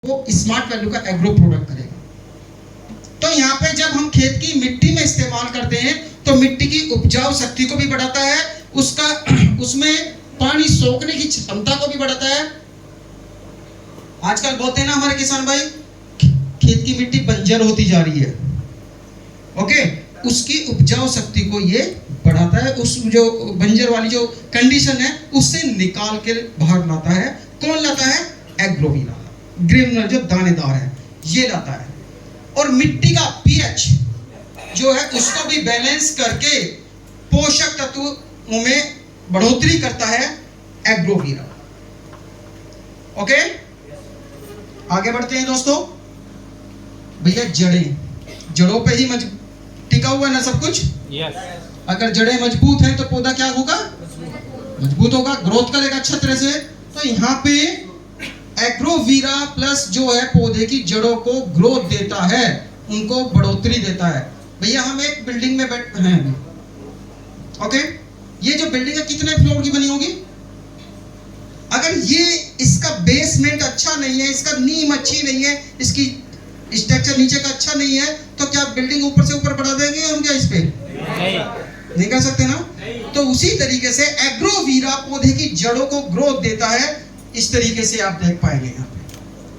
वो smart value का agro product करेगा। तो यहाँ पे जब हम खेत की मिट्टी में इस्तेमाल करते हैं तो मिट्टी की उपजाऊ शक्ति को भी बढ़ाता है, उसमें पानी सोखने की क्षमता को भी बढ़ाता है। आजकल बोलते हैं ना हमारे किसान भाई, खेत की मिट्टी बंजर होती जा रही है, ओके, उसकी उपजाऊ शक्ति को ये बढ़ाता है। उस जो बंजर वाली जो कंडीशन है उससे निकाल के बाहर लाता है। कौन लाता है? एग्रोवीरा, ग्रेनुलर जो दानेदार है ये लाता है। और मिट्टी का पीएच जो है उसको भी बैलेंस करके पोषक तत्वों में बढ़ोतरी करता है एग्रोवीरा। ओके, आगे बढ़ते हैं दोस्तों। भैया जड़ों पे ही टिका हुआ है ना सब कुछ। yes. अगर जड़ें मजबूत हैं तो पौधा क्या होगा? मजबूत होगा, ग्रोथ करेगा अच्छा तरह से। तो यहाँ पे एग्रोवीरा प्लस जो है पौधे की जड़ों को ग्रोथ देता है, उनको बढ़ोतरी देता है। भैया हम एक बिल्डिंग में बैठे हैं अभी, ओके, ये जो बिल्डिंग है कितने फ्लोर की बनी होगी? अगर ये इसका बेसमेंट अच्छा नहीं है, इसका नींव अच्छी नहीं है, इसकी स्ट्रक्चर नीचे का अच्छा नहीं है, तो क्या बिल्डिंग ऊपर से ऊपर बढ़ा देंगे हम? क्या इस पे नहीं कर सकते ना। तो उसी तरीके से एग्रोवीरा पौधे की जड़ों को ग्रोथ देता है। इस तरीके से आप देख पाएंगे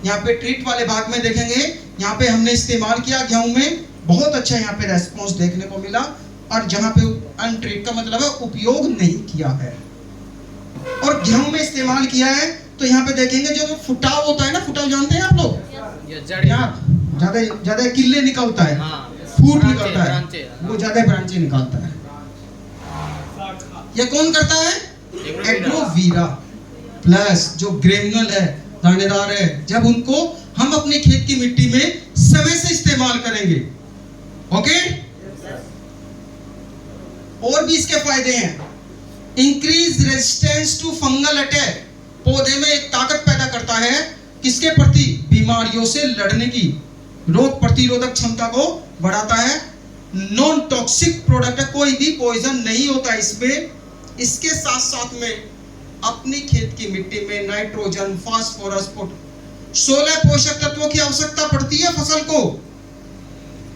यहाँ पे ट्रीट वाले भाग में देखेंगे, यहाँ पे हमने इस्तेमाल किया गेहूं में, बहुत अच्छा यहाँ पे रेस्पॉन्स देखने को मिला। और जहाँ पे अनट्रीट का मतलब है उपयोग नहीं किया है और गेहूं में इस्तेमाल किया है, तो यहाँ पे देखेंगे जो फुटाव होता है ना, फुटाव जानते हैं आप लोग, ज्यादा किले निकलता है, फूट निकलता है, वो ज्यादा ब्रांचे निकालता है। ये कौन करता है? एग्रोवीरा प्लस जो ग्रेनुल है, दानेदार है, जब उनको हम अपने खेत की मिट्टी में समय से इस्तेमाल करेंगे, ओके। और भी इसके फायदे हैं। Increase resistance to fungal attack, पौधे में एक ताकत पैदा करता है किसके प्रति? बीमारियों से लड़ने की, रोग प्रतिरोधक क्षमता को बढ़ाता है। नॉन टॉक्सिक प्रोडक्ट है, कोई भी पॉइजन नहीं होता इसमें। इसके साथ साथ में अपनी खेत की मिट्टी में नाइट्रोजन, फास्फोरस, 16 पोषक तत्वों की आवश्यकता पड़ती है फसल को,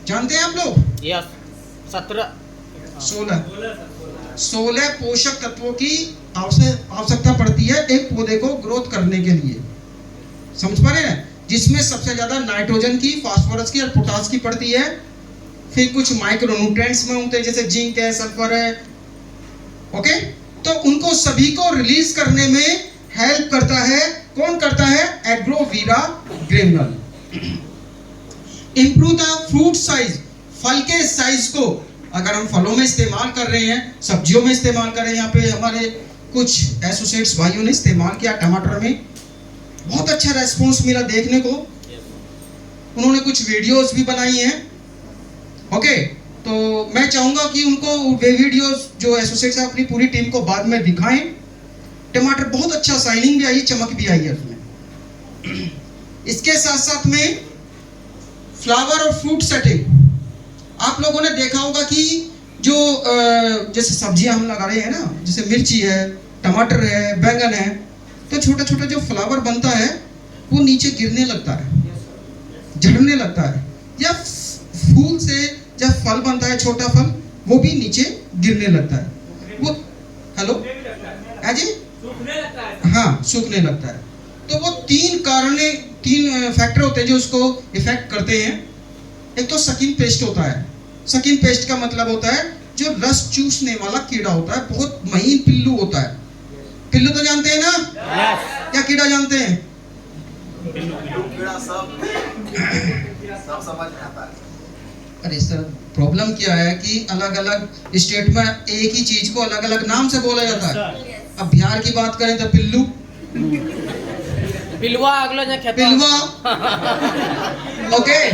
जानते हैं आप लोग? यस, 16 पोषक तत्वों की आवश्यकता पड़ती है एक पौधे को ग्रोथ करने के लिए, समझ पा रहे हैं? जिसमें सबसे ज्यादा नाइट्रोजन की, फास्फोरस की और पोटास की पड़ती है। फिर कुछ माइक्रोन्यूट्रिएंट्स में होते हैं जैसे जिंक है, सल्फर है, ओके। तो उनको सभी को रिलीज करने में हेल्प करता है। कौन करता है? एग्रोवीरा granule. Improve the fruit size, फल के साइज को अगर हम फलों में इस्तेमाल कर रहे हैं, सब्जियों में इस्तेमाल कर रहे हैं, यहाँ पे हमारे कुछ एसोसिएट्स भाइयों ने इस्तेमाल किया टमाटर में, बहुत अच्छा रेस्पॉन्स मिला देखने को। उन्होंने कुछ वीडियोस भी बनाई हैं, ओके। तो मैं चाहूंगा कि उनको वे वीडियोस जो एसोसिएट्स है अपनी पूरी टीम को बाद में दिखाएं। टमाटर बहुत अच्छा शाइनिंग भी आई, चमक भी आई है उसमें। इसके साथ साथ में फ्लावर और फ्रूट सेटिंग, आप लोगों ने देखा होगा कि जो जैसे सब्जियां हम लगा रहे हैं ना, जैसे मिर्ची है, टमाटर है, बैंगन है, तो छोटा छोटा जो फ्लावर बनता है वो नीचे गिरने लगता है, झड़ने लगता है, या फूल से जब फल बनता है, छोटा फल, वो भी नीचे गिरने लगता है। वो हेलो जी, हाँ, सूखने लगता है। तो वो तीन फैक्टर होते हैं जो उसको इफेक्ट करते हैं। एक तो सकिंग पेस्ट होता है। सकिंग पेस्ट का मतलब होता है जो रस चूसने वाला कीड़ा होता है, बहुत महीन पिल्लू होता है। पिल्लू तो जानते हैं ना? yes. क्या कीड़ा जानते हैं? कीड़ा सब समझ में आता है। अरे सर, प्रॉब्लम क्या है कि अलग अलग स्टेट में एक ही चीज को अलग अलग नाम से बोला जाता है। अब बिहार की बात करें तो पिल्लू, पिलवा, अगला जो कहता पिलवा, ओके।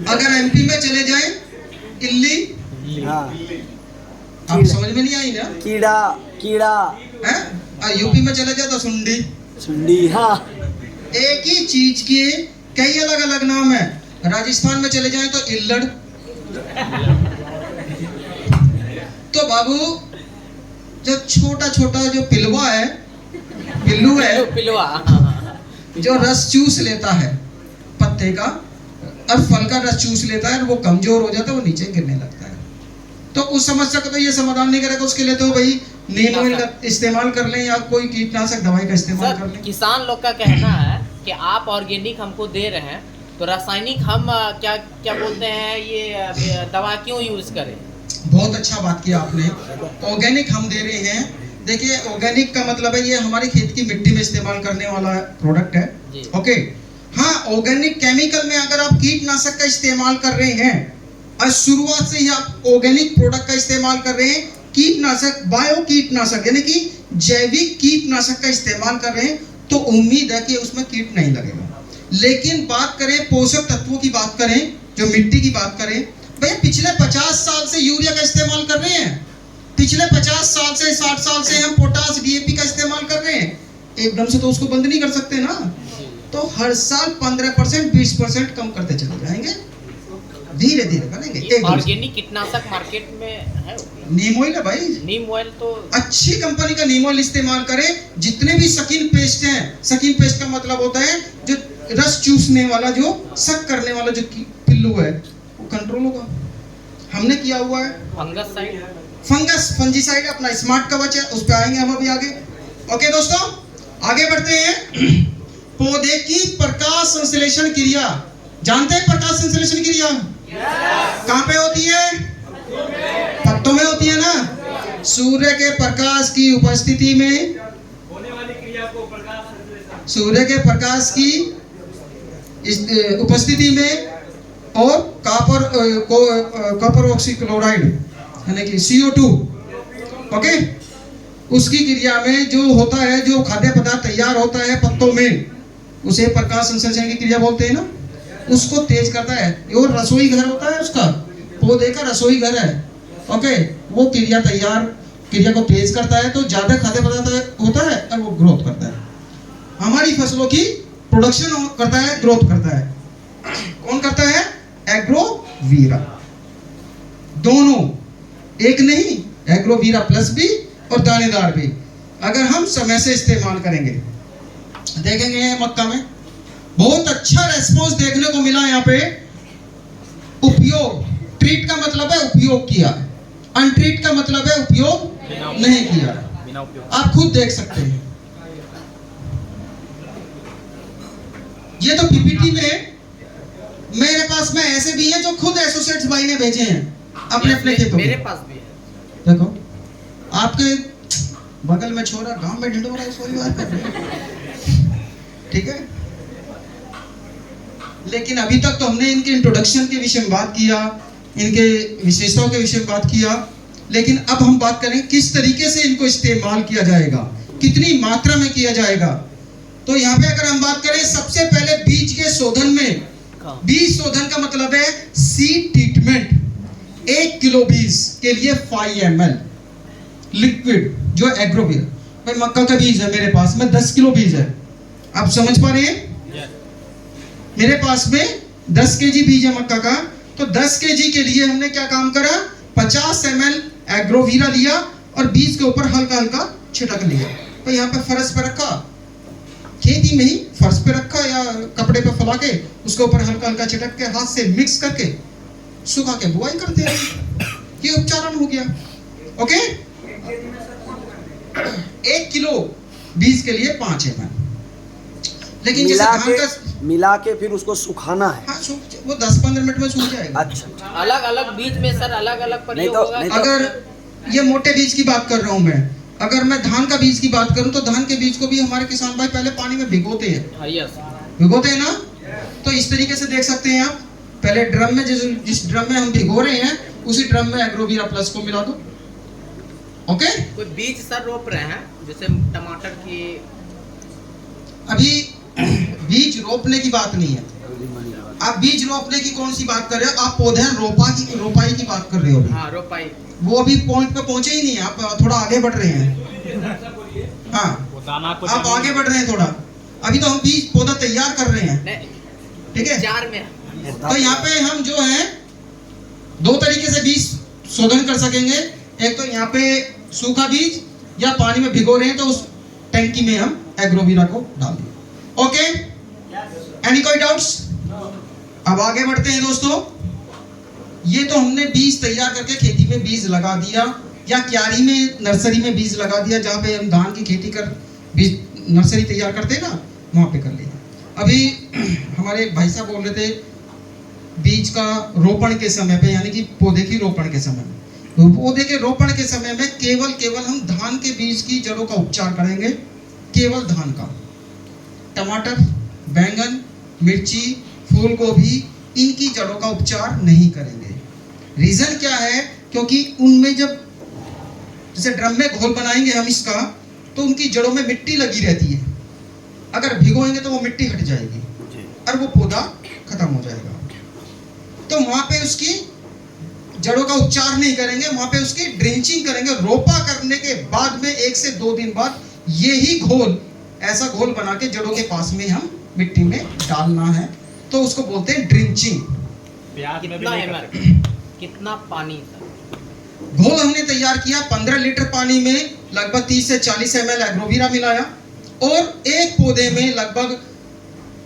अगर एमपी में चले जाएं, इल्ली, हाँ, आप समझ में नहीं आई ना? कीड़ा है? और यूपी में चले जाए तो सुंडी, हाँ। एक ही चीज के कई अलग अलग नाम है। राजस्थान में चले जाएं तो इल्लड़। तो बाबू, जो छोटा छोटा जो पिल्लू है, पिलवा, जो रस चूस लेता है, पत्ते का और फल का रस चूस लेता है और वो कमजोर हो जाता है, वो नीचे गिरने लगता है। तो उस समस्या का तो ये समाधान नहीं करेगा, उसके लिए तो भाई नीम ऑयल का इस्तेमाल कर लें या कोई कीटनाशक दवाई का इस्तेमाल कर सर लें। किसान लोग का कहना है कि आप ऑर्गेनिक हमको दे रहे हैं तो रासायनिक हम क्या क्या बोलते हैं ये दवा क्यों यूज करें? बहुत अच्छा बात किया आपने। ऑर्गेनिक हम दे रहे हैं, देखिए ऑर्गेनिक का मतलब है ये हमारे खेत की मिट्टी में इस्तेमाल करने वाला प्रोडक्ट है। जी। ओके, हाँ, ऑर्गेनिक केमिकल में अगर आप कीटनाशक का इस्तेमाल कर रहे हैं और शुरुआत से ही आप ऑर्गेनिक प्रोडक्ट का इस्तेमाल कर रहे हैं, कीटनाशक बायो कीटनाशक यानी कि जैविक कीटनाशक का इस्तेमाल कर रहे हैं, तो उम्मीद है कि उसमें कीट नहीं लगेगा। लेकिन बात करें पोषक तत्वों की, बात करें जो मिट्टी की बात करें, भैया पिछले 50 साल से यूरिया का इस्तेमाल कर रहे हैं, पिछले 50 साल से 60 साल से हम पोटास डीएपी का इस्तेमाल कर रहे हैं, एकदम से तो उसको बंद नहीं कर सकते ना। तो हर साल 15% 20% कम करते चले जाएंगे, धीरे धीरे करेंगे। एक ऑर्गेनिक कीटनाशक मार्केट में है? नीम ऑयल है भाई, नीम ऑयल तो अच्छी कंपनी का नीम ऑयल इस्तेमाल करें। जितने भी सकिन पेस्ट हैं, सकिन पेस्ट का मतलब होता है जो रस चूसने वाला, जो सक करने वाला जो पिल्लू है, वो कंट्रोल होगा। हमने किया हुआ है। फंगस साइड, फंजीसाइड अपना स्मार्ट कवच है, उस पे आएंगे हम अभी आगे। ओके दोस्तों, आगे बढ़ते हैं। पौधे की प्रकाश संश्लेषण क्रिया, जानते हैं प्रकाश संश्लेषण क्रिया कहाँ पे होती है? पत्तों में होती है ना। सूर्य के प्रकाश की उपस्थिति में होने वाली क्रिया को प्रकाश संश्लेषण, सूर्य के प्रकाश की उपस्थिति में और कॉपर ऑक्सीक्लोराइड यानी कि CO2, ओके, उसकी क्रिया में जो होता है, जो खाद्य पदार्थ तैयार होता है पत्तों में, उसे प्रकाश संश्लेषण की क्रिया बोलते हैं ना। उसको तेज करता है, और रसोई घर होता है उसका, पौधे का रसोई घर है, ओके, वो क्रिया को तेज करता है, तो ज्यादा खाद्य पदार्थ होता है और वो ग्रोथ करता है, हमारी फसलों की प्रोडक्शन करता है, ग्रोथ करता है। कौन करता है? एग्रोवीरा। दोनों, एक नहीं, एग्रोवीरा प्लस भी और दानेदार भी, अगर हम समय से इस्तेमाल करेंगे। देखेंगे मक्का में बहुत अच्छा रेस्पॉन्स देखने को मिला। यहाँ पे उपयोग, ट्रीट का मतलब है उपयोग किया, अनट्रीट का मतलब है उपयोग नहीं किया। आप खुद देख सकते हैं, ये तो पीपीटी में मेरे पास में ऐसे भी हैं जो खुद एसोसिएट्स भाई ने भेजे हैं अपने अपने खेतों में। मेरे पास भी है। देखो, आपके बगल में छोरा गांव में ढिंडोरा सोई बात कर रहे हैं, ठीक है। लेकिन अभी तक तो हमने इनके इंट्रोडक्शन के विषय में बात किया, इनके विशेषताओं के विषय में बात किया, लेकिन अब हम बात करें किस तरीके से इनको इस्तेमाल किया जाएगा, कितनी मात्रा में किया जाएगा। तो यहाँ पे अगर हम बात करें, सबसे पहले बीज के शोधन में, बीज शोधन का मतलब है सीड ट्रीटमेंट। 1 किलो बीज के लिए 5 ml लिक्विड जो एग्रोवीरा, भाई मक्का का बीज है मेरे पास में 10 किलो बीज है, आप समझ पा रहे हैं? मेरे पास में 10 kg बीज है मक्का का, तो 10 kg के लिए हमने क्या काम करा, 50 ml एग्रोवीरा लिया और बीज के ऊपर हल्का हल्का छिड़क लिया। तो यहाँ पे फर्श पे रखा, खेती में ही फर्श पे रखा या कपड़े पे फैला के उसके ऊपर हल्का हल्का छिड़क के हाथ से मिक्स करके सुखा के बुआई करते हैं, ये उपचारण हो गया। ओके, 1 किलो बीज के लिए 5 ml। लेकिन जैसे धान का मिला के फिर उसको सुखाना है। हाँ, वो 10-15 मिनट में सूख जाएगा। अच्छा, अलग अलग बीज में सर अलग अलग प्रयोग तो- होगा। नहीं तो- अगर ये मोटे बीज की बात कर रहा हूँ मैं, अगर मैं धान का बीज की बात करूँ तो धान के बीज को भी हमारे किसान भाई पहले पानी में भिगोते हैं, यस, भिगोते हैं ना। तो इस तरीके से देख सकते हैं आप, पहले ड्रम में जिस ड्रम में हम भिगो रहे हैं उसी ड्रम में एग्रोवीरा प्लस को मिला दो। ओके, कोई बीज सर रोप रहे हैं जैसे टमाटर की, अभी बीज रोपने की बात नहीं है, आप बीज रोपने की कौन सी बात कर रहे हो, आप पौधे रोपाई की बात कर रहे हो अभी। हाँ रोपाई, वो अभी पॉइंट पे पहुंचे ही नहीं है, आप थोड़ा आगे बढ़ रहे हैं। हाँ, आप आगे बढ़ रहे हैं थोड़ा, अभी तो हम बीज पौधा तैयार कर रहे हैं, ठीक है। 4 में तो यहाँ पे हम जो है 2 तरीके से बीज शोधन कर सकेंगे। एक तो यहाँ पे सूखा बीज या पानी में भिगो रहे हैं तो उस टैंकी में हम एग्रोवीरा को डाल दें। ओके, एनी कोई डाउट्स? अब आगे बढ़ते हैं दोस्तों। ये तो हमने बीज तैयार करके खेती में बीज लगा दिया, या क्यारी में नर्सरी में बीज लगा दिया, जहाँ पे हम धान की खेती कर बीज नर्सरी तैयार करते हैं ना, वहाँ पे कर लिया। अभी हमारे भाई साहब बोल रहे थे बीज का रोपण के समय पे, यानी कि पौधे की रोपण के समय में, तो पौधे के रोपण के समय में केवल हम धान के बीज की जड़ों का उपचार करेंगे, केवल धान का। टमाटर, बैंगन, मिर्ची, फूल गोभी, इनकी जड़ों का उपचार नहीं करेंगे। रीजन क्या है? क्योंकि उनमें जब जैसे ड्रम में घोल बनाएंगे हम इसका, तो उनकी जड़ों में मिट्टी लगी रहती है। अगर भिगोएंगे तो वो मिट्टी हट जाएगी और वो पौधा खत्म हो जाएगा। तो वहां पे उसकी जड़ों का उपचार नहीं करेंगे, वहां पे उसकी ड्रिंचिंग करेंगे। रोपा करने के बाद में 1 से 2 दिन बाद यही घोल, ऐसा घोल बना के जड़ों के पास में हम मिट्टी में डालना है, तो उसको बोलते हैं ड्रिंचिंग। कितना पानी? घोल हमने तैयार किया 15 लीटर पानी में, लगभग 30 से 40 ml एग्रोवीरा मिलाया, और एक पौधे में लगभग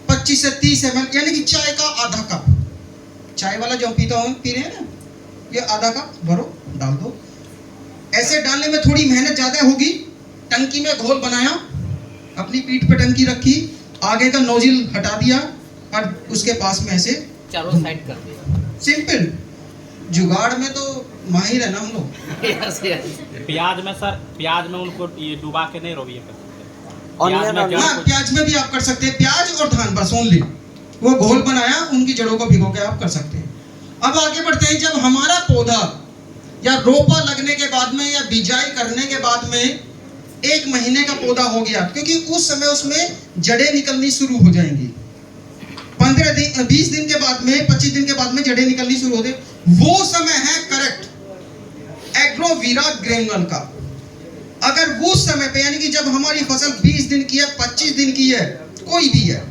25 से 30 ml, यानी कि चाय का आधा कप, चाय वाला जो पी रहे हैं ना, ये आधा कप भरो, डाल दो। ऐसे डालने में थोड़ी मेहनत ज्यादा होगी। टंकी में घोल बनाया, अपनी पीठ पे टंकी रखी, आगे का नोजिल हटा दिया और उसके पास में ऐसे चारों साइड कर दिया। सिंपल। जुगाड़ में तो माहिर है ना हम लोग। Yes yes. प्याज में सर, प्याज में उनको ये डुबा के नहीं रोबिए कर सकते। हाँ, प्याज में भी आप कर सकते हैं, प्याज और धान बस ओनली। वो घोल बनाया, उनकी जड़ों को भिगो के आप कर सकते हैं। अब आगे बढ़ते हैं। जब हमारा पौधा या रोपा लगने के बाद में या बिजाई करने के बाद में 1 महीने का पौधा हो गया, क्योंकि उस समय उसमें जड़ें निकलनी शुरू हो जाएंगी। 15 दिन 20 दिन के बाद में, 25 दिन के बाद में जड़ें निकलनी शुरू होते, वो समय है करेक्ट एग्रोवीरा ग्रेनुअल का। अगर वो समय पे, यानी कि जब हमारी फसल 20 दिन की है, 25 दिन की है, कोई भी है,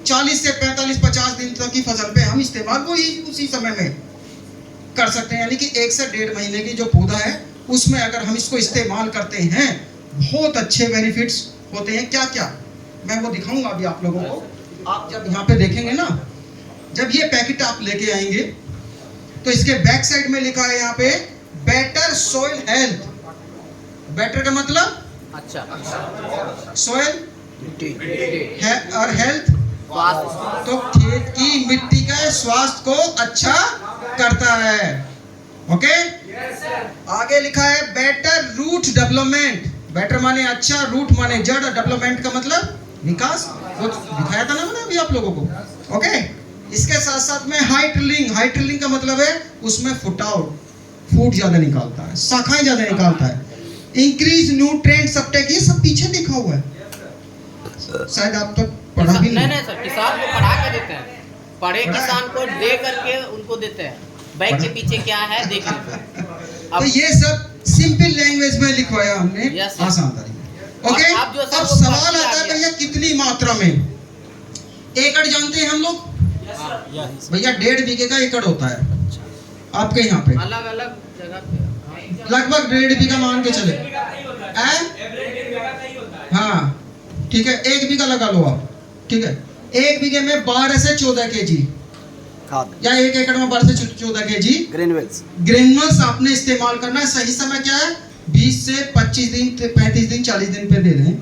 40 से 45 50 दिन तक की फसल पे हम इस्तेमाल वो ही उसी समय में कर सकते हैं। यानी कि 1 से 1.5 महीने की जो पौधा है, उसमें अगर हम इसको इस्तेमाल करते हैं, बहुत अच्छे बेनिफिट्स होते हैं। क्या क्या मैं वो दिखाऊंगा अभी आप लोगों को। आप जब यहाँ पे देखेंगे ना, जब ये पैकेट आप लेके आएंगे, तो इसके बैक साइड में लिखा है यहाँ पे बेटर सोइल हेल्थ। बेटर का मतलब अच्छा, सोइल है और हेल्थ, तो खेत की मिट्टी का स्वास्थ्य को अच्छा करता है। ओके, आगे लिखा है बेटर रूट डेवलपमेंट। बेटर माने अच्छा, रूट माने जड़, डेवलपमेंट का मतलब विकास। वो दिखाया था ना मैंने अभी आप लोगों को। ओके, इसके साथ साथ में हाइड्रिलिंग। हाइड्रिलिंग का मतलब है उसमें फुटाव, फूट ज्यादा निकालता है, शाखाएं ज्यादा निकालता है। इंक्रीज न्यूट्रिएंट अपटेक, ये सब पीछे लिखा हुआ है, शायद आप तक पढ़ा भी नहीं सर, किसान को पढ़ा के देते हैं, पढ़े किसान को दे करके उनको देते हैं। बैग के पीछे क्या है देख लेते हैं। तो ये सब सिंपल लैंग्वेज में लिखवाया हमने, आसान तरीके। ओके, अब सवाल आता है भैया कितनी मात्रा में? एकड़ जानते हैं हम लोग भैया? 1.5 बीघे का एकड़ होता है आपके यहाँ पे, अलग अलग जगह पे लगभग 1.5 बीघा मान के चले। हाँ ठीक है, 1 बीघा लगा लो आप, ठीक है। 1 बीघे में 12 से 14 kg खाद, या 1 एकड़ में 12 से 14 kg ग्रेनुअल्स आपने इस्तेमाल करना है। सही समय क्या है? 20 से 25 दिन, 35 दिन, 40 दिन पे दे दें,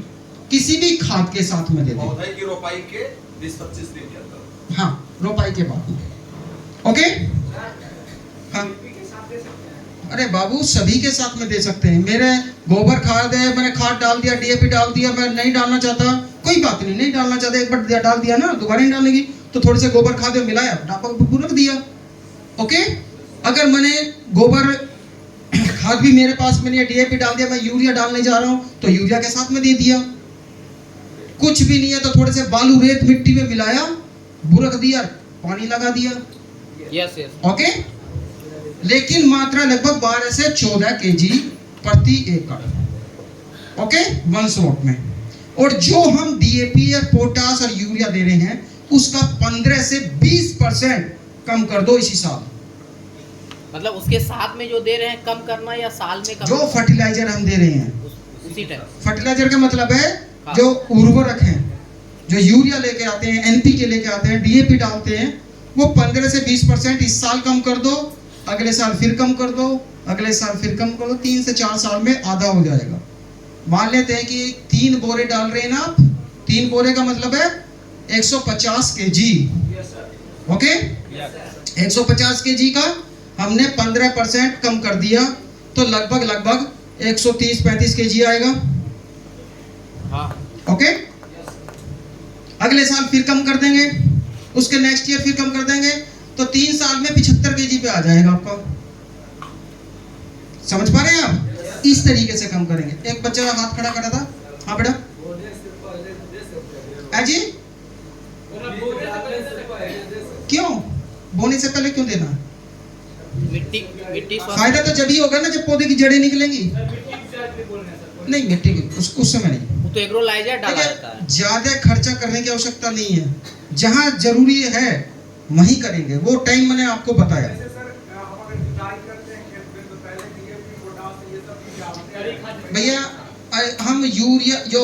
किसी भी खाद के साथ में दे दें। पौधे की रोपाई के 20-25 दिन के अंदर, हाँ, रोपाई के बाद में। ओके, हाँ, अरे बाबू सभी के साथ में दे सकते हैं। मेरे गोबर खाद है, मैंने खाद डाल दिया, डीएपी डाल दिया, मैं नहीं डालना चाहता, कोई बात नहीं, नहीं डालना चाहता, एक बार डाल दिया ना, दोबारा नहीं डालने की, तो थोड़े से गोबर खाद मिलाया, रख दिया। ओके, अगर मैंने गोबर खाद भी मेरे पास में नहीं है, डीएपी डाल दिया, मैं यूरिया डालने जा रहा हूँ, तो यूरिया के साथ में दे दिया। कुछ भी नहीं है तो थोड़े से बालू रेत मिट्टी में मिलाया, बुरक दिया, पानी लगा दिया। Yes yes. ओके, लेकिन मात्रा लगभग 12 से 14 kg प्रति एकड़। ओके, 1 शॉट में। और जो हम डीएपी या पोटास और यूरिया दे रहे हैं, उसका 15 से 20% कम कर दो इसी साल। मतलब उसके साथ में जो दे रहे हैं कम करना, या साल में कम? जो फर्टिलाइजर हम दे रहे हैं उसी टाइम। फर्टिलाइजर का मतलब है जो उर्वरक हैं, जो यूरिया लेके आते हैं, एनपीके लेके आते हैं, डीएपी डालते हैं, वो 15 से 20% इस साल कम कर दो, अगले साल फिर कम कर दो, अगले साल फिर कम कर दो, 3 से 4 साल में आधा हो जाएगा। मान लेते हैं कि 3 बोरे डाल रहे हैं ना आप, 3 बोरे का मतलब है 150 केजी, ओके, 150 केजी का हमने 15% कम कर दिया तो लगभग 130-35 केजी आएगा, हाँ। ओके। अगले साल फिर कम कर देंगे, उसके नेक्स्ट ईयर फिर कम कर देंगे, तो 3 साल में 75 केजी पे आ जाएगा आपका। समझ पा रहे हैं आप? इस तरीके से कम करेंगे। एक बच्चा हाथ खड़ा करा था, हाँ बेटा जी, क्यों बोने से पहले क्यों देना? मिट्टी फायदा तो जब ही होगा ना जब पौधे की जड़ें निकलेंगी। नहीं, मिट्टी उस समय नहीं, वो तो एग्रोलाइजर डाला जाता है। ज्यादा खर्चा करने की आवश्यकता नहीं है, जहां जरूरी है वहीं करेंगे, वो टाइम मैंने आपको बताया। भैया हम यूरिया जो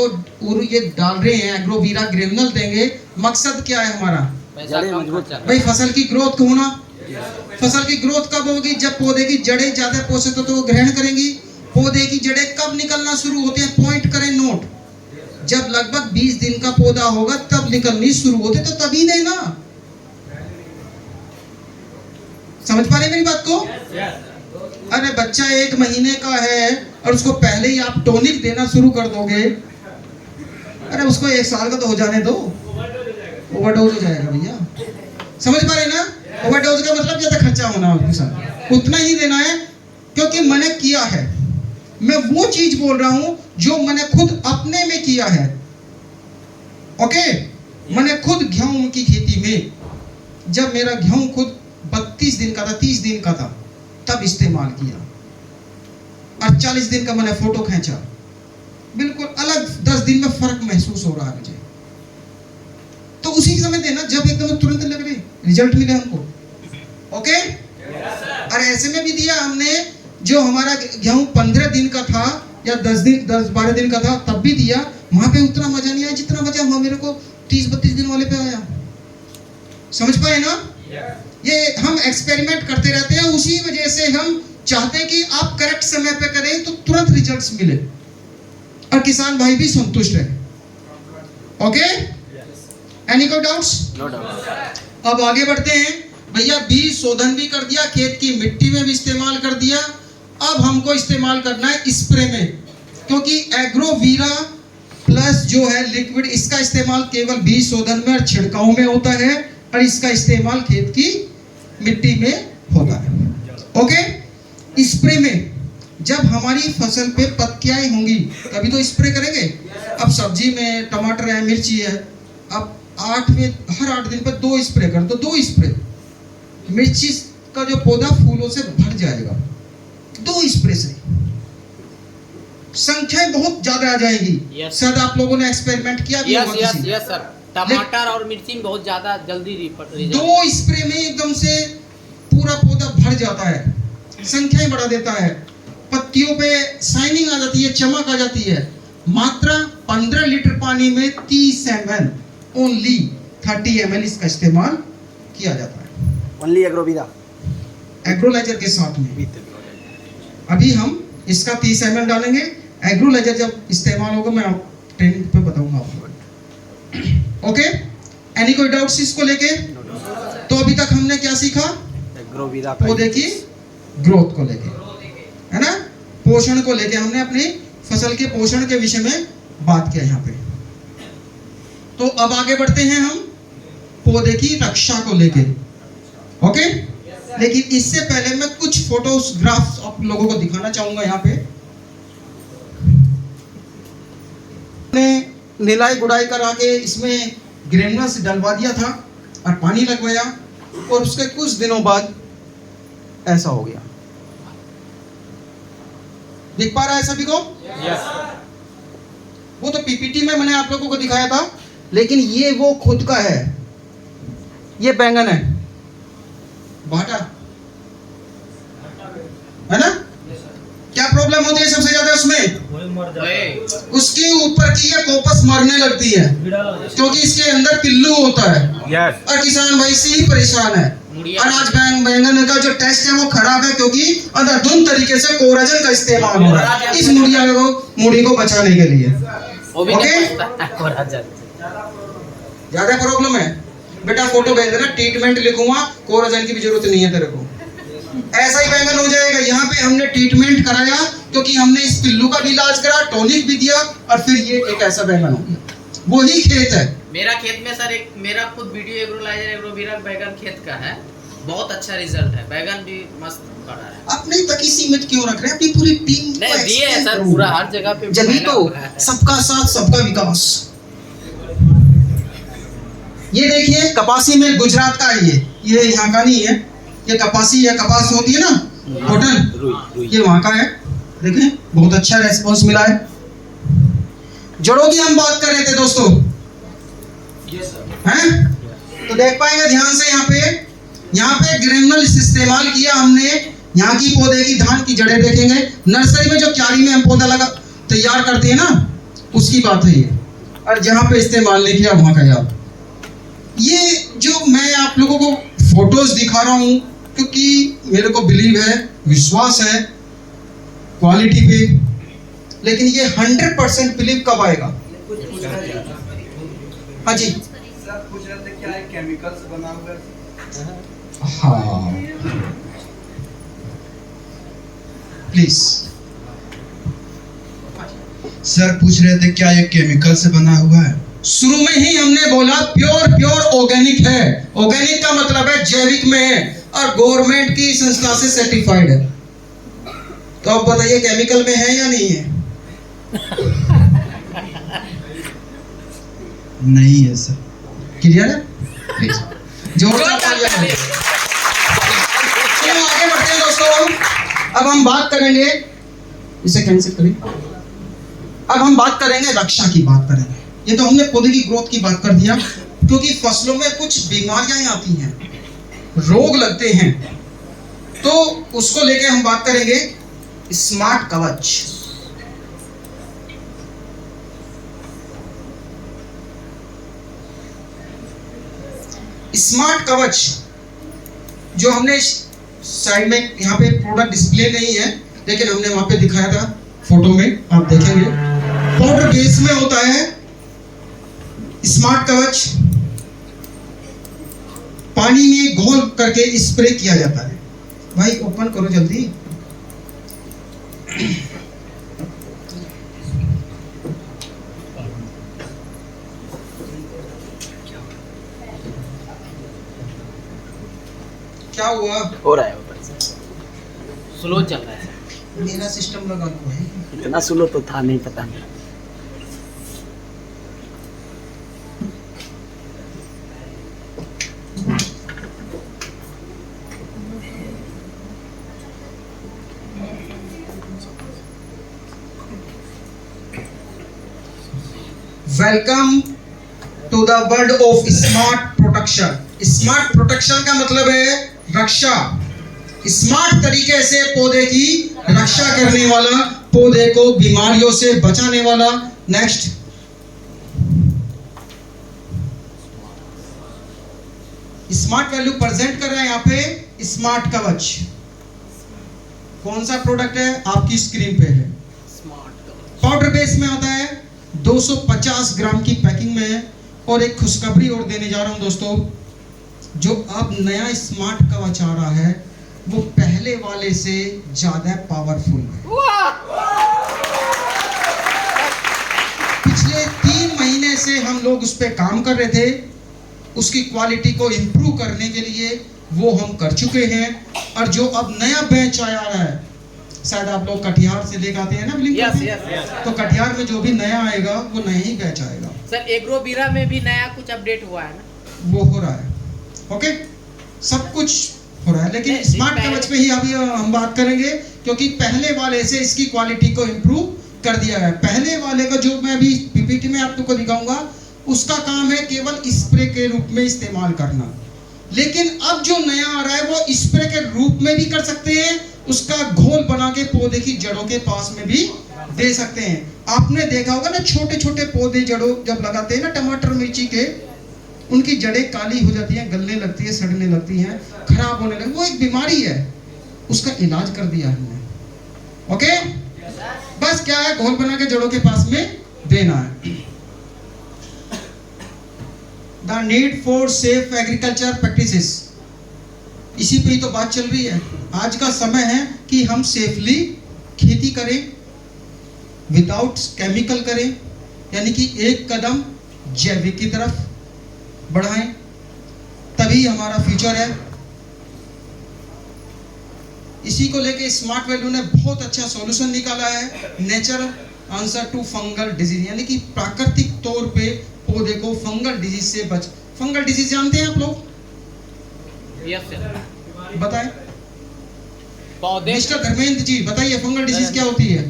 ये डाल रहे हैं, एग्रोवीरा ग्रेनुल देंगे, मकसद क्या है हमारा? पैसा जड़ें कम मजबूत खर्चा भाई फसल की ग्रोथ होना। फसल की ग्रोथ कब होगी? जब पौधे की जड़ें ज्यादा पोषक तत्वों को ग्रहण करेंगी। पौधे की जड़ें कब निकलना शुरू होती हैं? पॉइंट करें नोट, जब लगभग 20 दिन का पौधा होगा तब निकलनी शुरू होते, तो तभी देना। समझ पा रहे मेरी बात को? अरे बच्चा 1 महीने का है और उसको पहले ही आप टॉनिक देना शुरू कर दोगे, अरे उसको 1 साल का तो हो जाने दो, ओवरडोज हो जाएगा भैया। समझ पा रहे ना? ओवरडोज का मतलब ज्यादा खर्चा होना उसके साथ, उतना ही देना है, क्योंकि मैंने किया है। मैं वो चीज बोल रहा हूं जो मैंने खुद अपने में किया है, ओके। मैंने खुद गेहूं की खेती में, जब मेरा गेहूं खुद 32 दिन का था, 30 दिन का था, तब इस्तेमाल किया, और 40 दिन का मैंने फोटो खींचा, बिल्कुल अलग 10 दिन में फर्क महसूस हो रहा है मुझे। तो उसी समय देना जब एकदम तुरंत लग रही रिजल्ट मिले हमको, ओके। और ऐसे में भी दिया हमने, जो हमारा गेहूं 15 दिन का था या 10-12 दिन का था तब भी दिया, वहां पे उतना मजा नहीं आया जितना मजा हुआ मेरे को 30-32 दिन वाले पे आया। समझ पाए ना? ये हम एक्सपेरिमेंट करते रहते हैं, उसी वजह से हम चाहते हैं कि आप करेक्ट समय पे करें तो तुरंत रिजल्ट्स मिले और किसान भाई भी संतुष्ट रहे, ओके। एनी कोई डाउट्स? No doubt. अब आगे बढ़ते हैं भैया। बीज शोधन भी कर दिया, खेत की मिट्टी में भी इस्तेमाल कर दिया, अब हमको इस्तेमाल करना है स्प्रे में, क्योंकि एग्रोवीरा प्लस जो है लिक्विड, इसका इस्तेमाल केवल बीज शोधन में और छिड़काव में होता है, और इसका इस्तेमाल खेत की मिट्टी में होता है, ओके। स्प्रे में जब हमारी फसल पे पत्तियां होंगी तभी तो स्प्रे करेंगे। अब सब्जी में टमाटर है, मिर्ची है, अब हर 8 दिन पर 2 स्प्रे कर दो, 2 स्प्रे। मिर्ची का जो पौधा फूलों से भर जाएगा, 2 स्प्रे से संख्याएं बहुत ज्यादा आ जाएगी। Yes. शायद आप लोगों ने एक्सपेरिमेंट किया भी होगा किसी ने। यस सर, टमाटर और मिर्ची में बहुत ज्यादा जल्दी रिजल्ट। 2 स्प्रे में एकदम से पूरा पौधा भर जाता है, संख्याएं बढ़ा देता है, पत्तियों पे शाइनिंग आ जाती है, चमक आ जाती है। मात्रा 15 लीटर पानी में 30 ml, ओनली 30 ml इसका इस्तेमाल किया जाता है, ओनली एग्रोवीरा एग्रोलाइजर के साथ में। अभी हम इसका 30 ml डालेंगे, एग्रोलाइजर जब इस्तेमाल होगा मैं ट्रेनिंग पे बताऊंगा आपको, ओके। एनी कोई डाउट्स इसको लेके? तो अभी तक हमने क्या सीखा? एग्रोवीरा पौधे की ग्रोथ को लेके, है ना, पोषण को लेके हमने अपनी फसल के पोषण के विषय में बात किया यहाँ पे। तो अब आगे बढ़ते हैं हम पौधे की रक्षा को लेके, ओके। लेकिन इससे पहले मैं कुछ फोटोग्राफ्स आप लोगों को दिखाना चाहूंगा। यहाँ पे निलाई गुड़ाई करा के इसमें ग्रेनुल्स डलवा दिया था और पानी लगवाया, और उसके कुछ दिनों बाद ऐसा हो गया। दिख पा रहा है सभी को? वो तो पीपीटी में मैंने आप लोगों को दिखाया था, लेकिन ये वो खुद का है, ये बैंगन है, भाटा है ना। क्या प्रॉब्लम होती है सबसे ज्यादा उसमें? उसके ऊपर की ये कोपस मरने लगती है क्योंकि इसके अंदर पिल्लू होता है। यस। और किसान भाई से ही परेशान है। और आज बैंगन का जो टेस्ट है वो खराब है क्योंकि अंधाधुंध तरीके से कोराजन का इस्तेमाल हो रहा है इस मुड़ी को बचाने के लिए। वो भी ओके? नहीं पछता कोराजन। ज्यादा प्रॉब्लम है बेटा, फोटो भेज देना, ट्रीटमेंट लिखूंगा, कोराजन की भी जरूरत नहीं है तेरे को। ऐसा ही बैंगन हो जाएगा। यहाँ पे हमने ट्रीटमेंट कराया क्योंकि हमने इस पिल्लू का भी इलाज करा, टॉनिक भी दिया, और फिर ये एक ऐसा बैंगन हो गया। वही खेत है मेरा खेत में सर, एक मेरा खुद वीडियो एग्रोलाइजर एग्रोवीरा बैगन खेत का है, बहुत अच्छा रिजल्ट है, बैगन भी मस्त पड़ा है। अपने तक ही सीमित क्यों रख रहे हैं? अपनी पूरी टीम को नहीं दिए है एक्सटेंड सर, करो। पूरा हर जगह पे जभी फैला तो हुआ है। सबका साथ सबका विकास। ये देखिए कपासी में गुजरात का है, ये यहाँ का नहीं है, ये कपासी है, कपास होती है ना कॉटन, ये वहाँ का है। देखें बहुत अच्छा रेस्पॉन्स मिला है। जड़ों की हम बात कर रहे थे दोस्तों, हैं? तो देख पाएंगे ध्यान से यहाँ पे ग्रेनुलस इस्तेमाल किया हमने। यहाँ की पौधे की धान की जड़ें देखेंगे, नर्सरी में जो क्यारी में हम पौधा लगा तैयार करते हैं ना, उसकी बात है ये। और जहाँ पे इस्तेमाल नहीं किया वहाँ का याद। ये जो मैं आप लोगों को फोटोज दिखा रहा हूँ क्योंकि मेरे को बिलीव है, विश्वास है क्वालिटी पे, लेकिन ये 100% बिलीव कब आएगा? हाँ जी सर पूछ रहे थे क्या है केमिकल से बना हुआ है? हाँ प्लीज। सर पूछ रहे थे क्या ये केमिकल से बना हुआ है? शुरू में ही हमने बोला प्योर ऑर्गेनिक है। ऑर्गेनिक का मतलब है जैविक में है और गवर्नमेंट की संस्था से सर्टिफाइड है। तो अब बताइए केमिकल में है या नहीं है? नहीं है सर। क्लियर है? प्लीज जोरदार तालियां बजाइए। चलो आगे बढ़ते हैं दोस्तों। अब हम बात करेंगे, इसे कैंसिल करें। अब हम बात करेंगे रक्षा की बात करेंगे। ये तो हमने पौधे की ग्रोथ की बात कर दिया क्योंकि फसलों में कुछ बीमारियां आती हैं, रोग लगते हैं, तो उसको लेके हम बात करेंगे स्मार्ट कवच। स्मार्ट कवच जो हमने साइड में यहाँ पे प्रोडक्ट डिस्प्ले नहीं है लेकिन हमने वहां पे दिखाया था फोटो में, आप देखेंगे पाउडर बेस में होता है। स्मार्ट कवच पानी में घोल करके स्प्रे किया जाता है। भाई ओपन करो जल्दी। क्या हुआ? हो रहा है ऊपर से। स्लो चल रहा है। मेरा सिस्टम लगा हुआ है। इतना स्लो तो था नहीं, पता नहीं। Welcome to the world of smart protection. Smart protection का मतलब है रक्षा। स्मार्ट तरीके से पौधे की रक्षा करने वाला, पौधे को बीमारियों से बचाने वाला। नेक्स्ट, स्मार्ट वैल्यू प्रेजेंट कर रहे हैं यहाँ पे स्मार्ट कवच। कौन सा प्रोडक्ट है? आपकी स्क्रीन पे है। पाउडर बेस में आता है, 250 ग्राम की पैकिंग में है। और एक खुशखबरी और देने जा रहा हूं दोस्तों, जो अब नया स्मार्ट कवच आ रहा है वो पहले वाले से ज्यादा पावरफुल है। पिछले 3 महीने से हम लोग उस पर काम कर रहे थे, उसकी क्वालिटी को इंप्रूव करने के लिए वो हम कर चुके हैं। और जो अब नया बैच आया है, शायद आप लोग कटिहार से लेकर आते हैं ना बिलिंग करते हैं? तो कटिहार में जो भी नया आएगा वो नया ही बैच आएगा। सर एग्रोवीरा में भी नया कुछ अपडेट हुआ है ना? वो हो रहा है। ओके, सब कुछ हो रहा है, लेकिन स्मार्ट कवच पे ही अभी हम बात करेंगे क्योंकि पहले वाले से इसकी क्वालिटी को इंप्रूव कर दिया है। पहले वाले का जो मैं अभी पीपीटी में आप लोग को दिखाऊंगा, उसका काम है केवल स्प्रे के रूप में इस्तेमाल करना। लेकिन अब जो नया आ रहा है वो स्प्रे के रूप में भी कर सकते हैं, उसका घोल बना के पौधे की जड़ों के पास में भी दे सकते हैं। आपने देखा होगा ना, छोटे छोटे पौधे जड़ों जब लगाते हैं ना टमाटर मिर्ची के, उनकी जड़ें काली हो जाती हैं, गलने लगती है, सड़ने लगती हैं, खराब होने लगती, वो एक बीमारी है, उसका इलाज कर दिया हमने। ओके, बस क्या है, घोल बना के जड़ों के पास में देना है। The need for safe agriculture practices, इसी पे ही तो बात चल रही है। आज का समय है कि हम सेफली खेती करें, विदाउट केमिकल करें, यानी कि एक कदम जैविक की तरफ बढ़ाएं, तभी हमारा फ्यूचर है। इसी को लेके स्मार्ट वैल्यू ने बहुत अच्छा सॉल्यूशन निकाला है, nature answer to fungal disease, यानी कि प्राकृतिक तौर पे पौधे को फंगल डिजीज से बच। फंगल डिजीज जानते हैं आप लोग? Yes sir. बताएं पौधे मिस्टर धर्मेंद्र जी, बताइए फंगल डिजीज क्या होती है?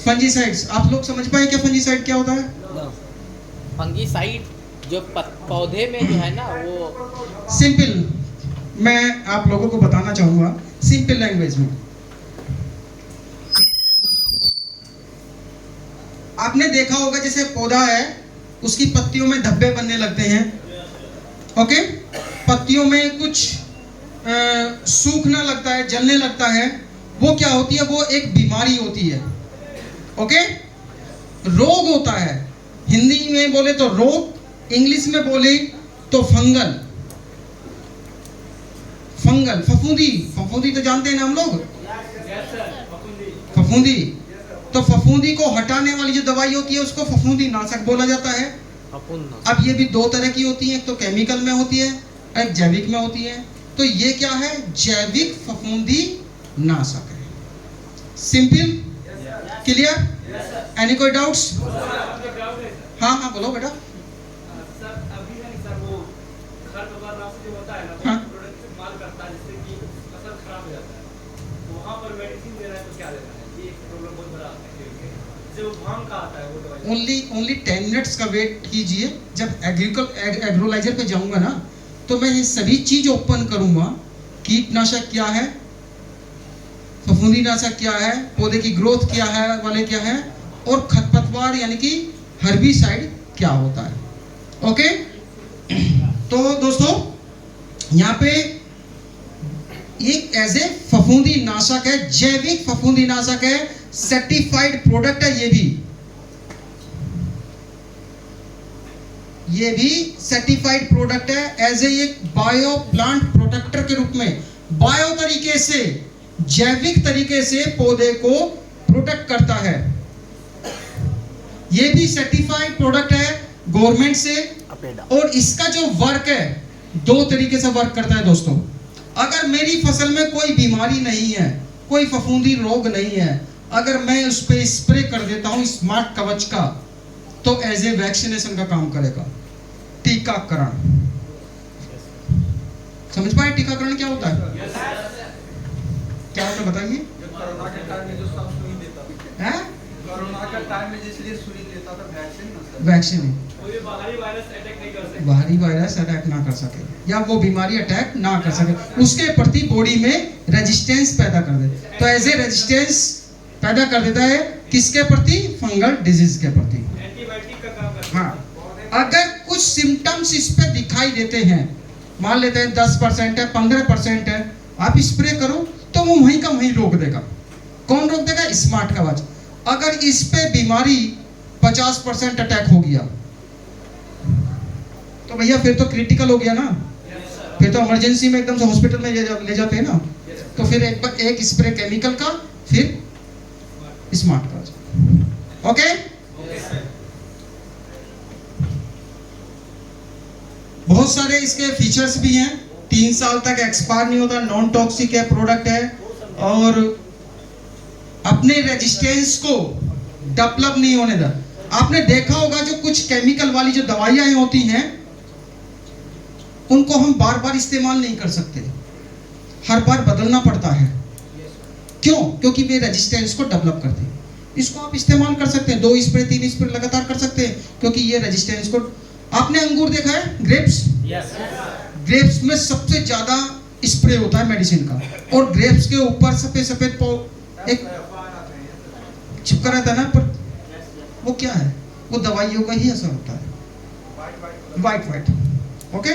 फंजीसाइड्स, आप लोग समझ पाए क्या फंजीसाइड क्या होता है? फंगीसाइड जो पौधे में जो है ना वो सिंपल, मैं आप लोगों को बताना चाहूंगा सिंपल लैंग्वेज में। आपने देखा होगा जैसे पौधा है, उसकी पत्तियों में धब्बे बनने लगते हैं। ओके, पत्तियों में कुछ सूखना लगता है, जलने लगता है, वो क्या होती है? वो एक बीमारी होती है। ओके, रोग होता है, हिंदी में बोले तो रोग, इंग्लिश में बोले तो फंगल। फंगल, फफूंदी, फफूंदी तो जानते हैं ना हम लोग, फफूंदी। तो फफूंदी को हटाने वाली जो दवाई होती है उसको फफूंदी नाशक बोला जाता है। अब ये भी दो तरह की होती है, एक तो केमिकल में होती है, एक जैविक में होती है। तो ये क्या है? जैविक फफूंदी नाशक है। Simple, clear? एनी कोई डाउट्स? हाँ हाँ बोलो बेटा। हाँ, ओनली 10 मिनट्स का वेट कीजिए। जब एग्रोलाइजर पे जाऊंगा ना, तो मैं ये सभी चीज ओपन करूंगा। कीटनाशक क्या है, फफूंदीनाशक क्या है, पौधे की ग्रोथ क्या है, वाले क्या है, और खरपतवार यानी कि हर्बिसाइड क्या होता है। ओके, तो दोस्तों यहाँ पे एक एज ए फफूंदी नाशक है, जैविक फफूंदी नाशक है, सर्टिफाइड प्रोडक्ट है। ये भी सर्टिफाइड प्रोडक्ट है as a bio plant protector के रूप में, बायो तरीके से, जैविक तरीके से पौधे को प्रोटेक्ट करता है। ये भी सर्टिफाइड प्रोडक्ट है गवर्नमेंट से, और इसका जो वर्क है दो तरीके से वर्क करता है दोस्तों। अगर मेरी फसल में कोई बीमारी नहीं है, कोई फफूंदी रोग नहीं है, अगर मैं उस पर स्प्रे कर देता हूं स्मार्ट कवच का, तो एज ए वैक्सीनेशन का काम करेगा। टीकाकरण, समझ पाए टीकाकरण क्या होता है? क्या होता है बताइए? कोरोना के टाइम में जो सब सुई देता था, हैं? कोरोना के टाइम में जिसलिए सुई देता था, वैक्सीन। वैक्सीन कोई बाहरी वायरस अटैक नहीं कर सकता, बाहरी वायरस अटैक ना कर सके, या वो बीमारी अटैक ना कर सके, उसके प्रति बॉडी में रेजिस्टेंस पैदा कर दे। तो एज ए रेजिस्टेंस पैदा कर देता है किसके प्रति? फंगल डिजीज के प्रति। एंटीबायोटिक का काम करता है। हाँ, अगर कुछ सिम्टम्स इस पे दिखाई देते हैं, मान लेते हैं 10% है, 15% है, आप स्प्रे करो तो वो वहीं का वहीं रोक देगा। कौन रोक देगा? स्मार्ट कवच। अगर इस पे बीमारी 50% अटैक हो गया तो भैया फिर तो क्रिटिकल हो गया ना, फिर तो इमरजेंसी में एकदम से हॉस्पिटल में ले जाते हैं ना। तो फिर एक स्प्रे केमिकल का, फिर स्मार्ट कवच। ओके, बहुत सारे इसके फीचर्स भी हैं। 3 साल तक एक्सपायर नहीं होता, नॉन टॉक्सिक है, प्रोडक्ट है, और अपने रेजिस्टेंस को डेवलप नहीं होने देता। आपने देखा होगा जो कुछ केमिकल वाली जो दवाइयां होती हैं, उनको हम बार बार इस्तेमाल नहीं कर सकते, हर बार बदलना पड़ता है। क्यों? क्योंकि वे रेजिस्टेंस को डेवलप करते हैं। इसको आप इस्तेमाल कर सकते हैं, 2 स्प्रे 3 स्प्रे लगातार कर सकते हैं, क्योंकि ये रेजिस्टेंस को। आपने अंगूर देखा है, ग्रेप्स? ग्रेप्स में सबसे ज्यादा स्प्रे होता है मेडिसिन का, और ग्रेप्स के ऊपर सफेद सफेद एक चिपका रहता है ना, पर वो क्या है, वो दवाइयों का ही असर होता है, वाइट वाइट। ओके,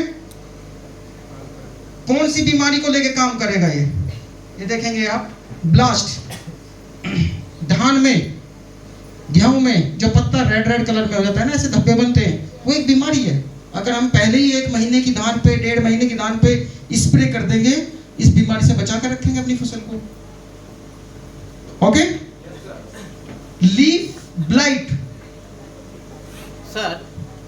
कौन सी बीमारी को लेके काम करेगा ये देखेंगे आप। ब्लास्ट, धान में, गेहूं में जो पत्ता रेड रेड कलर में हो जाता है ना, ऐसे धब्बे बनते हैं, वो एक बीमारी है। अगर हम पहले ही 1 महीने की धान पे, 1.5 महीने की धान पे स्प्रे कर देंगे, इस बीमारी से बचा कर रखेंगे अपनी फसल को। Okay, leaf blight, sir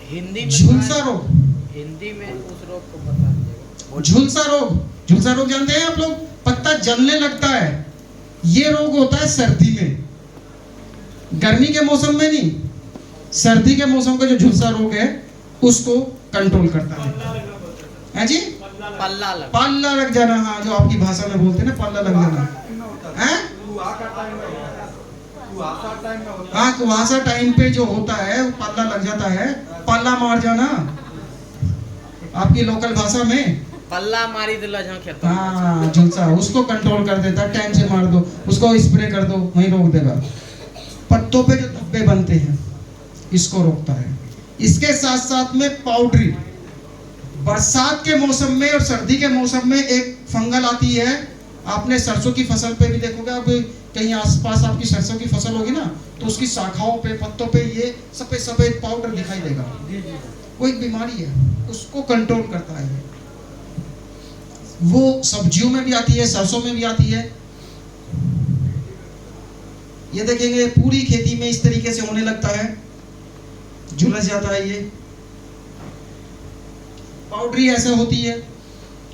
Hindi में झुलसा रोग, हिंदी में उस रोग को बता दीजिएगा। झुलसा रोग, झुलसा रोग जानते हैं आप लोग, पत्ता जलने लगता है, ये रोग होता है सर्दी में, गर्मी के मौसम में नहीं, सर्दी के मौसम का जो झुलसा रोग है उसको कंट्रोल करता है जी। पल्ला लग, पल्ला लग जाना, हाँ, जो आपकी भाषा में बोलते हैं ना, पल्ला लग जाना है। हाँ, कुहासा टाइम पे जो होता है वो पल्ला लग जाता है, पल्ला मार जाना आपकी लोकल भाषा में। पल्ला मारी दिला जहाँ खेता। हाँ, झुलसा, उसको कंट्रोल कर देता है, टाइम से मार दो उसको, स्प्रे कर दो, वहीं रोक देगा। पत्तों पे जो धब्बे बनते हैं इसको रोकता है। इसके साथ साथ में पाउडरी, बरसात के मौसम में और सर्दी के मौसम में एक फंगल आती है, आपने सरसों की फसल पे भी देखोगे, अब कहीं आसपास आपकी सरसों की फसल होगी ना, तो उसकी शाखाओं पे, पत्तों पे ये सफेद सफेद पाउडर दिखाई देगा, वो एक बीमारी है, उसको कंट्रोल करता है। वो सब्जियों में भी आती है, सरसों में भी आती है। ये देखेंगे पूरी खेती में इस तरीके से होने लगता है, झुलस जाता है। ये पाउडरी ऐसे होती है,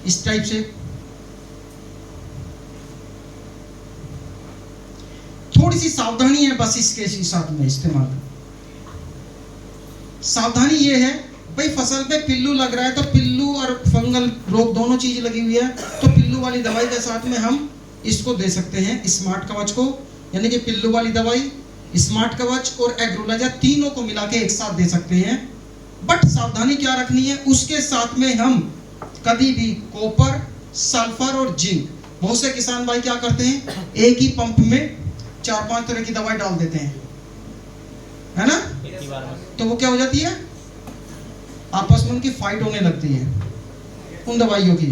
इस टाइप से। थोड़ी सी सावधानी है बस इसके साथ में इस्तेमाल। सावधानी ये है भाई, फसल पे पिल्लू लग रहा है तो पिल्लू और फंगल रोग दोनों चीज लगी हुई है, तो पिल्लू वाली दवाई के साथ में हम इसको दे सकते हैं, स्मार्ट कवच को, यानी कि पिल्लू वाली दवाई, स्मार्ट कवच और एग्रोलाजा, तीनों को मिला के एक साथ दे सकते हैं। बट सावधानी क्या रखनी है, उसके साथ में हम कभी भी कॉपर, सल्फर और जिंक, बहुत से किसान भाई क्या करते हैं, एक ही पंप में 4-5 तरह की दवाई डाल देते हैं, है ना, तो वो क्या हो जाती है, आपस में उनकी फाइट होने लगती है उन दवाइयों की।